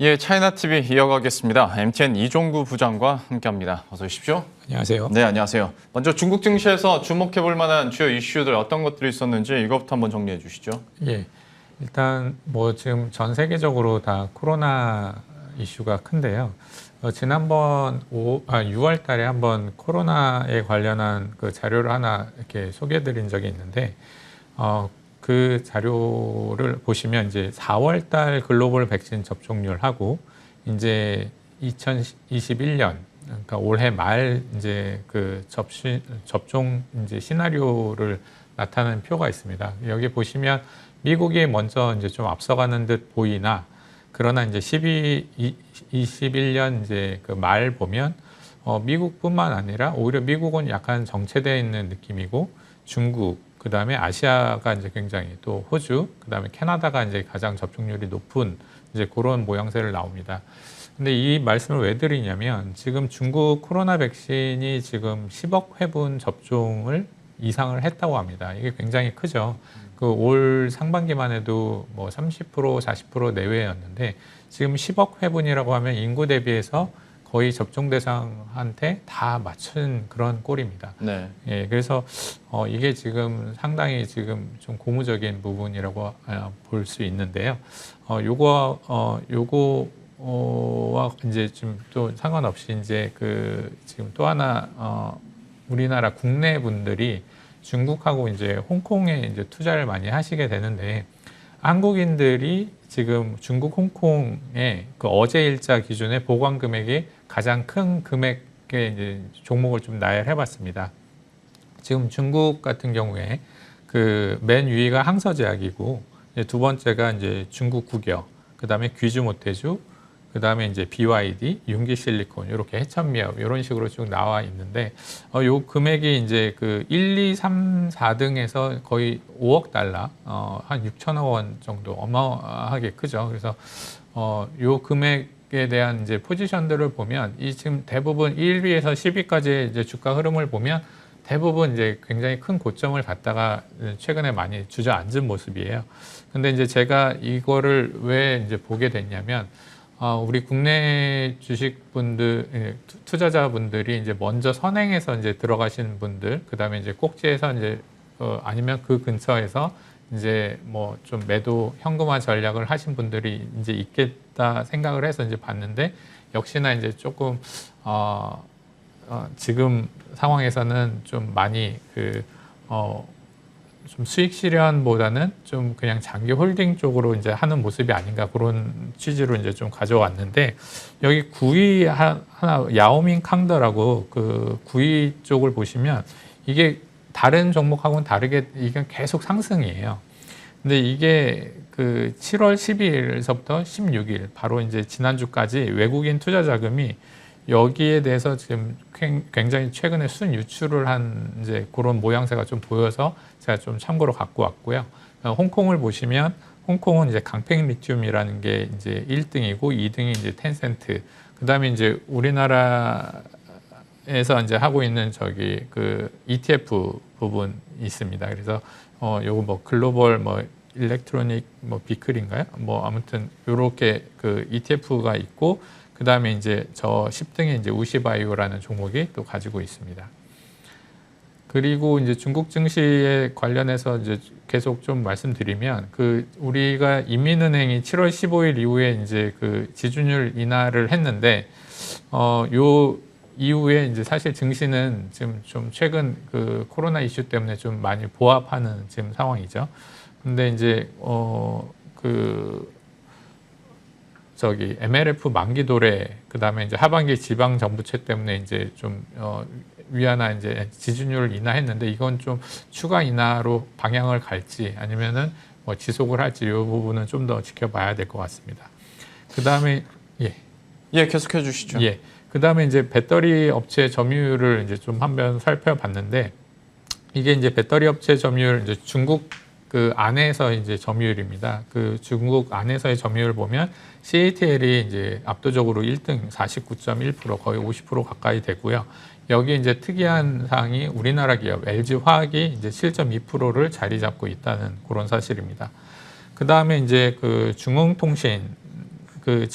예, 차이나 TV 이어가겠습니다. MTN 이종구 부장과 함께합니다. 어서 오십시오. 안녕하세요. 네, 안녕하세요. 먼저 중국 증시에서 주목해볼 만한 주요 이슈들 어떤 것들이 있었는지 이것부터 한번 정리해 주시죠. 예, 일단 뭐 지금 전 세계적으로 다 코로나 이슈가 큰데요. 지난번 6월 달에 한번 코로나에 관련한 그 자료를 하나 이렇게 소개해 드린 적이 있는데, 그 자료를 보시면 이제 4월 달 글로벌 백신 접종률하고 이제 2021년 그러니까 올해 말 이제 그 접종 이제 시나리오를 나타내는 표가 있습니다. 여기 보시면 미국이 먼저 이제 좀 앞서가는 듯 보이나, 그러나 이제 21년 이제 그 말 보면 미국뿐만 아니라 오히려 미국은 약간 정체되어 있는 느낌이고, 중국, 그 다음에 아시아가 이제 굉장히, 또 호주, 그 다음에 캐나다가 이제 가장 접종률이 높은 이제 그런 모양새를 나옵니다. 근데 이 말씀을 왜 드리냐면, 지금 중국 코로나 백신이 지금 10억 회분 접종을 이상을 했다고 합니다. 이게 굉장히 크죠. 그 올 상반기만 해도 뭐 30%, 40% 내외였는데 지금 10억 회분이라고 하면 인구 대비해서 거의 접종 대상한테 다 맞춘 그런 꼴입니다. 네. 예, 그래서 이게 지금 상당히 지금 좀 고무적인 부분이라고 볼 수 있는데요. 요거와 이제 좀 또 상관없이 이제 그 지금 또 하나 우리나라 국내 분들이 중국하고 이제 홍콩에 이제 투자를 많이 하시게 되는데, 한국인들이 지금 중국 홍콩의 그 어제 일자 기준의 보관 금액이 가장 큰 금액의 이제 종목을 좀 나열해 봤습니다. 지금 중국 같은 경우에 그 맨 위가 항서제약이고, 이제 두 번째가 이제 중국 국여, 그 다음에 귀주 모태주, 그 다음에 이제 BYD, 융기실리콘, 이렇게 해천미업 이런 식으로 쭉 나와 있는데, 요 금액이 이제 그 1, 2, 3, 4등에서 거의 5억 달러, 한 6천억 원 정도 어마어마하게 크죠. 그래서 요 금액에 대한 이제 포지션들을 보면, 이 지금 대부분 1위에서 10위까지 이제 주가 흐름을 보면 대부분 이제 굉장히 큰 고점을 갖다가 최근에 많이 주저앉은 모습이에요. 근데 이제 제가 이거를 왜 이제 보게 됐냐면, 우리 국내 주식분들, 투자자분들이 이제 먼저 선행해서 이제 들어가신 분들, 그 다음에 이제 꼭지에서 이제, 아니면 그 근처에서 이제 뭐 좀 매도 현금화 전략을 하신 분들이 이제 있겠다 생각을 해서 이제 봤는데, 역시나 이제 조금, 지금 상황에서는 좀 많이 좀 수익 실현보다는 좀 그냥 장기 홀딩 쪽으로 이제 하는 모습이 아닌가, 그런 취지로 이제 좀 가져왔는데, 여기 9위 하나 야오밍 캉더라고 그 9위 쪽을 보시면 이게 다른 종목하고는 다르게 이게 계속 상승이에요. 근데 이게 그 7월 12일서부터 16일 바로 이제 지난주까지 외국인 투자 자금이 여기에 대해서 지금 굉장히 최근에 순유출을 한 이제 그런 모양새가 좀 보여서 제가 좀 참고로 갖고 왔고요. 홍콩을 보시면 홍콩은 이제 강팽 리튬이라는 게 이제 1등이고 2등이 이제 텐센트. 그다음에 이제 우리나라에서 이제 하고 있는 저기 그 ETF 부분 있습니다. 그래서 요거 뭐 글로벌 뭐 일렉트로닉 뭐 비클인가요? 뭐 아무튼 요렇게 그 ETF가 있고, 그 다음에 이제 저 10등에 이제 우시바이오라는 종목이 또 가지고 있습니다. 그리고 이제 중국 증시에 관련해서 이제 계속 좀 말씀드리면, 그 우리가 인민은행이 7월 15일 이후에 이제 그 지준율 인하를 했는데, 요 이후에 이제 사실 증시는 지금 좀 최근 그 코로나 이슈 때문에 좀 많이 보합하는 지금 상황이죠. 근데 이제 저기 MLF 만기 도래, 그다음에 이제 하반기 지방 정부채 때문에 이제 좀 위안화 이제 지준율을 인하했는데, 이건 좀 추가 인하로 방향을 갈지 아니면은 뭐 지속을 할지, 이 부분은 좀 더 지켜봐야 될 것 같습니다. 그다음에 계속해 주시죠. 그다음에 이제 배터리 업체 점유율을 이제 좀 한번 살펴봤는데, 이게 이제 배터리 업체 점유율, 이제 중국 그 안에서 이제 점유율입니다. 그 중국 안에서의 점유율 보면 CATL이 이제 압도적으로 1등 49.1%, 거의 50% 가까이 되고요. 여기 이제 특이한 사항이 우리나라 기업 LG 화학이 이제 7.2%를 자리 잡고 있다는 그런 사실입니다. 그 다음에 이제 그 중흥통신 그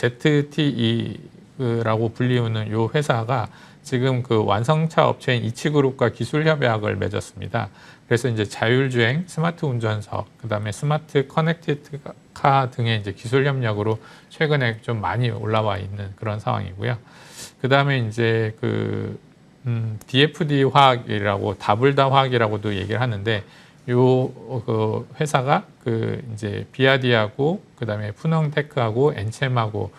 ZTE라고 불리우는 요 회사가 지금 그 완성차 업체인 이치그룹과 기술 협약을 맺었습니다. 그래서 이제 자율주행, 스마트 운전석, 그다음에 스마트 커넥티드 카 등의 이제 기술 협력으로 최근에 좀 많이 올라와 있는 그런 상황이고요. 그다음에 이제 그 DFD 화학이라고 다블다 화학이라고도 얘기를 하는데 요 그 회사가 그 이제 비아디하고 그다음에 푸농테크하고 엔챔하고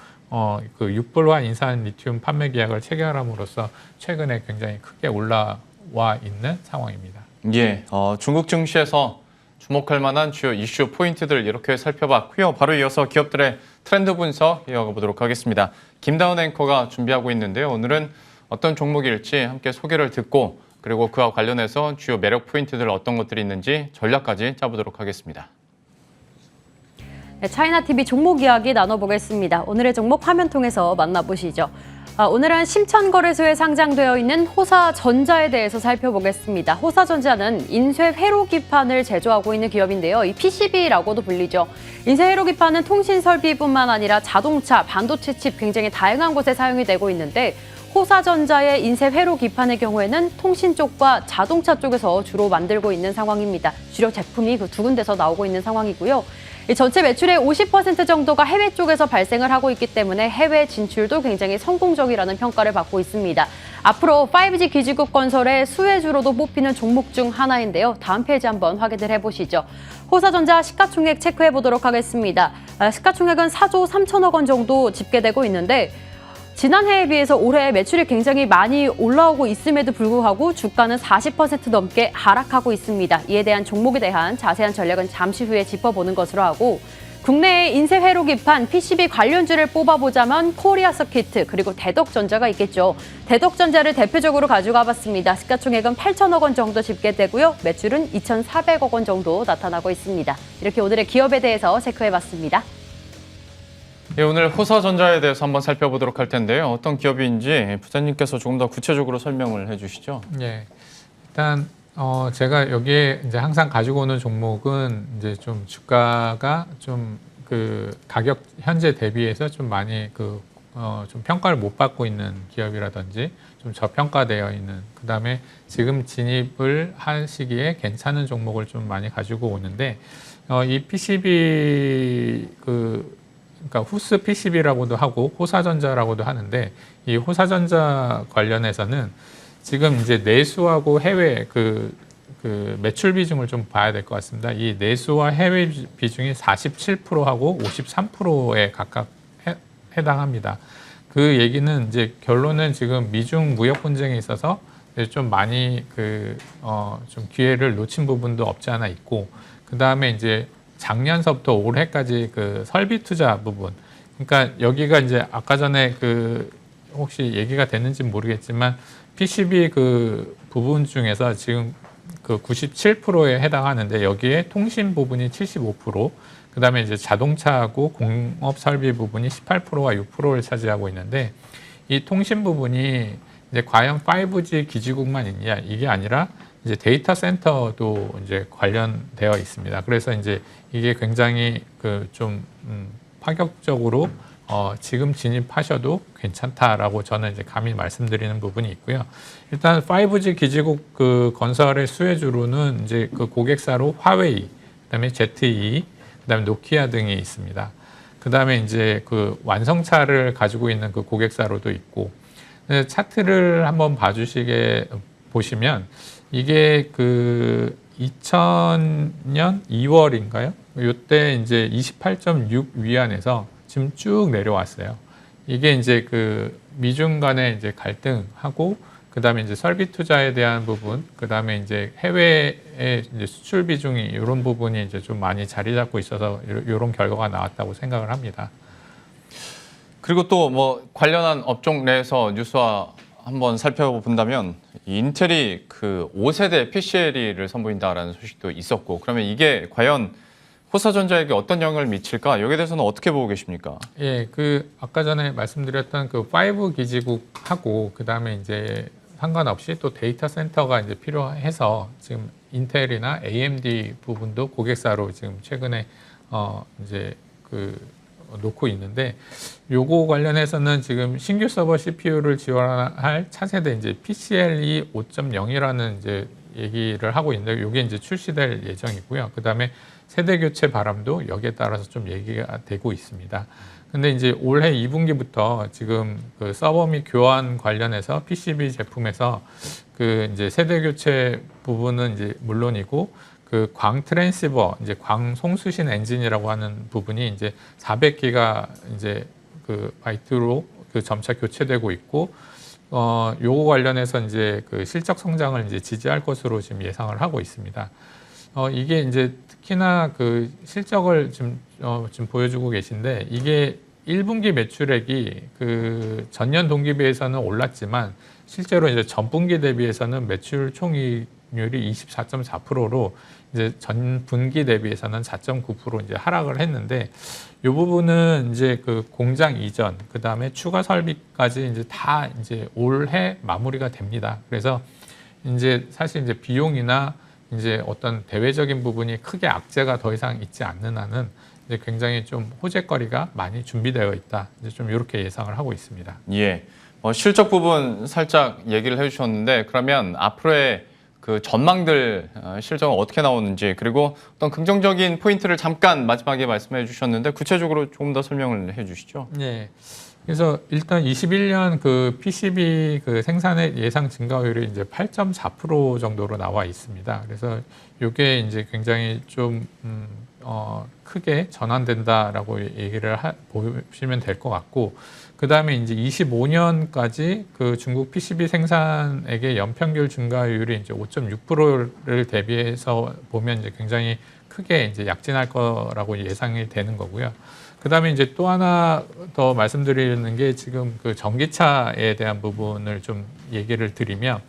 그 6불화 인산 리튬 판매 계약을 체결함으로써 최근에 굉장히 크게 올라와 있는 상황입니다. 예, 중국 증시에서 주목할 만한 주요 이슈 포인트들 이렇게 살펴봤고요. 바로 이어서 기업들의 트렌드 분석 이어가 보도록 하겠습니다. 김다은 앵커가 준비하고 있는데요. 오늘은 어떤 종목일지 함께 소개를 듣고 그리고 그와 관련해서 주요 매력 포인트들 어떤 것들이 있는지 전략까지 짜보도록 하겠습니다. 네, 차이나TV 종목 이야기 나눠보겠습니다. 오늘의 종목 화면 통해서 만나보시죠. 오늘은 심천거래소에 상장되어 있는 호사전자에 대해서 살펴보겠습니다. 호사전자는 인쇄 회로기판을 제조하고 있는 기업인데요. 이 PCB라고도 불리죠. 인쇄 회로기판은 통신 설비뿐만 아니라 자동차, 반도체 칩 굉장히 다양한 곳에 사용이 되고 있는데 호사전자의 인쇄 회로기판의 경우에는 통신 쪽과 자동차 쪽에서 주로 만들고 있는 상황입니다. 주력 제품이 그 두 군데서 나오고 있는 상황이고요. 이 전체 매출의 50% 정도가 해외 쪽에서 발생을 하고 있기 때문에 해외 진출도 굉장히 성공적이라는 평가를 받고 있습니다. 앞으로 5G 기지국 건설의 수혜주로도 뽑히는 종목 중 하나인데요. 다음 페이지 한번 확인을 해보시죠. 호사전자 시가총액 체크해 보도록 하겠습니다. 시가총액은 4조 3천억 원 정도 집계되고 있는데 지난해에 비해서 올해 매출이 굉장히 많이 올라오고 있음에도 불구하고 주가는 40% 넘게 하락하고 있습니다. 이에 대한 종목에 대한 자세한 전략은 잠시 후에 짚어보는 것으로 하고 국내의 인쇄 회로기판 PCB 관련주를 뽑아보자면 코리아 서키트 그리고 대덕전자가 있겠죠. 대덕전자를 대표적으로 가져가 봤습니다. 시가총액은 8천억 원 정도 집계되고요. 매출은 2,400억 원 정도 나타나고 있습니다. 이렇게 오늘의 기업에 대해서 체크해봤습니다. 예, 오늘 호사전자에 대해서 한번 살펴보도록 할 텐데요. 어떤 기업인지 부장님께서 조금 더 구체적으로 설명을 해주시죠. 예, 일단 제가 여기에 이제 항상 가지고 오는 종목은 이제 좀 주가가 좀 그 가격 현재 대비해서 좀 많이 좀 평가를 못 받고 있는 기업이라든지 좀 저평가되어 있는 그다음에 지금 진입을 할 시기에 괜찮은 종목을 좀 많이 가지고 오는데 이 PCB 그러니까 후스 PCB라고도 하고 호사전자라고도 하는데 이 호사전자 관련해서는 지금 이제 내수하고 해외 그 매출 비중을 좀 봐야 될 것 같습니다. 이 내수와 해외 비중이 47%하고 53%에 각각 해당합니다. 그 얘기는 이제 결론은 지금 미중 무역 분쟁에 있어서 좀 많이 좀 기회를 놓친 부분도 없지 않아 있고 그 다음에 이제 작년서부터 올해까지 그 설비 투자 부분. 그러니까 여기가 이제 아까 전에 혹시 얘기가 됐는지 모르겠지만 PCB 그 부분 중에서 지금 그 97%에 해당하는데 여기에 통신 부분이 75%, 그다음에 이제 자동차하고 공업 설비 부분이 18%와 6%를 차지하고 있는데 이 통신 부분이 이제 과연 5G 기지국만 있냐 이게 아니라 이제 데이터 센터도 이제 관련되어 있습니다. 그래서 이제 이게 굉장히 좀 파격적으로 지금 진입하셔도 괜찮다라고 저는 이제 감히 말씀드리는 부분이 있고요. 일단 5G 기지국 건설의 수혜주로는 이제 그 고객사로 화웨이, 그다음에 ZTE, 그다음에 노키아 등이 있습니다. 그다음에 이제 그 완성차를 가지고 있는 그 고객사로도 있고 차트를 한번 보시면 이게 2000년 2월인가요? 이때 이제 28.6 위안에서 지금 쭉 내려왔어요. 이게 이제 미중 간의 이제 갈등하고 그다음에 이제 설비 투자에 대한 부분, 그다음에 이제 해외의 이제 수출 비중이 이런 부분이 이제 좀 많이 자리 잡고 있어서 이런 결과가 나왔다고 생각을 합니다. 그리고 또 뭐 관련한 업종 내에서 뉴스와 한번 살펴본다면 인텔이 5세대 PCLE를 선보인다라는 소식도 있었고 그러면 이게 과연 호사전자에게 어떤 영향을 미칠까? 여기에 대해서는 어떻게 보고 계십니까? 예, 아까 전에 말씀드렸던 5 기지국하고 그다음에 이제 상관없이 또 데이터 센터가 이제 필요해서 지금 인텔이나 AMD 부분도 고객사로 지금 최근에 이제 놓고 있는데 요거 관련해서는 지금 신규 서버 CPU를 지원할 차세대 이제 PCLE 5.0이라는 이제 얘기를 하고 있는데 요게 이제 출시될 예정이고요. 그다음에 세대 교체 바람도 여기에 따라서 좀 얘기가 되고 있습니다. 근데 이제 올해 2분기부터 지금 그 서버 및 교환 관련해서 PCB 제품에서 그 이제 세대 교체 부분은 이제 물론이고 그 광 트랜시버 이제 광 송수신 엔진이라고 하는 부분이 이제 400기가 이제 그 바이트로 그 점차 교체되고 있고 요거 관련해서 이제 그 실적 성장을 이제 지지할 것으로 지금 예상을 하고 있습니다. 이게 이제 특히나 그 실적을 지금 보여주고 계신데 이게 1분기 매출액이 그 전년 동기비해서는 올랐지만 실제로 이제 전분기 대비해서는 매출 총이익률이 24.4%로 이제 전 분기 대비해서는 4.9% 이제 하락을 했는데 이 부분은 이제 그 공장 이전 그다음에 추가 설비까지 이제 다 이제 올해 마무리가 됩니다. 그래서 이제 사실 이제 비용이나 이제 어떤 대외적인 부분이 크게 악재가 더 이상 있지 않는 한은 이제 굉장히 좀 호재거리가 많이 준비되어 있다. 이제 좀 이렇게 예상을 하고 있습니다. 예. 실적 부분 살짝 얘기를 해주셨는데 그러면 앞으로의 그 전망들 실적은 어떻게 나오는지 그리고 어떤 긍정적인 포인트를 잠깐 마지막에 말씀해 주셨는데 구체적으로 조금 더 설명을 해주시죠. 네. 그래서 일단 21년 그 PCB 그 생산의 예상 증가율이 이제 8.4% 정도로 나와 있습니다. 그래서 이게 이제 굉장히 좀 크게 전환된다라고 얘기를 보시면 될 것 같고, 그 다음에 이제 25년까지 그 중국 PCB 생산액의 연평균 증가율이 이제 5.6%를 대비해서 보면 이제 굉장히 크게 이제 약진할 거라고 예상이 되는 거고요. 그 다음에 이제 또 하나 더 말씀드리는 게 지금 그 전기차에 대한 부분을 좀 얘기를 드리면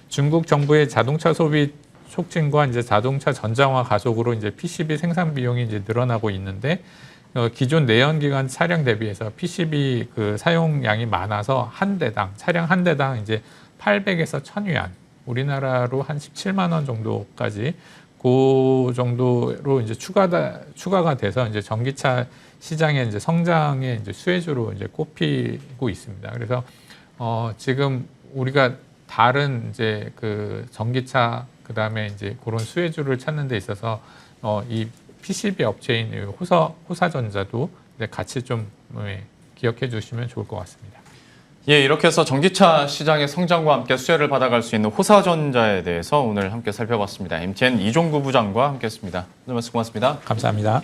중국 정부의 자동차 소비 촉진과 이제 자동차 전장화 가속으로 이제 PCB 생산 비용이 이제 늘어나고 있는데 기존 내연기관 차량 대비해서 PCB 그 사용량이 많아서 한 대당 차량 한 대당 이제 800에서 1000위안 우리나라로 한 17만 원 정도까지 그 정도로 이제 추가가 돼서 이제 전기차 시장의 이제 성장의 이제 수혜주로 이제 꼽히고 있습니다. 그래서 지금 우리가 다른 이제 그 전기차 그다음에 이제 그런 수혜주를 찾는 데 있어서 이 PCB 업체인 호사전자도 같이 좀 기억해 주시면 좋을 것 같습니다. 예, 이렇게 해서 전기차 시장의 성장과 함께 수혜를 받아갈 수 있는 호사전자에 대해서 오늘 함께 살펴봤습니다. MTN 이종구 부장과 함께했습니다. 오늘 말씀 고맙습니다. 감사합니다.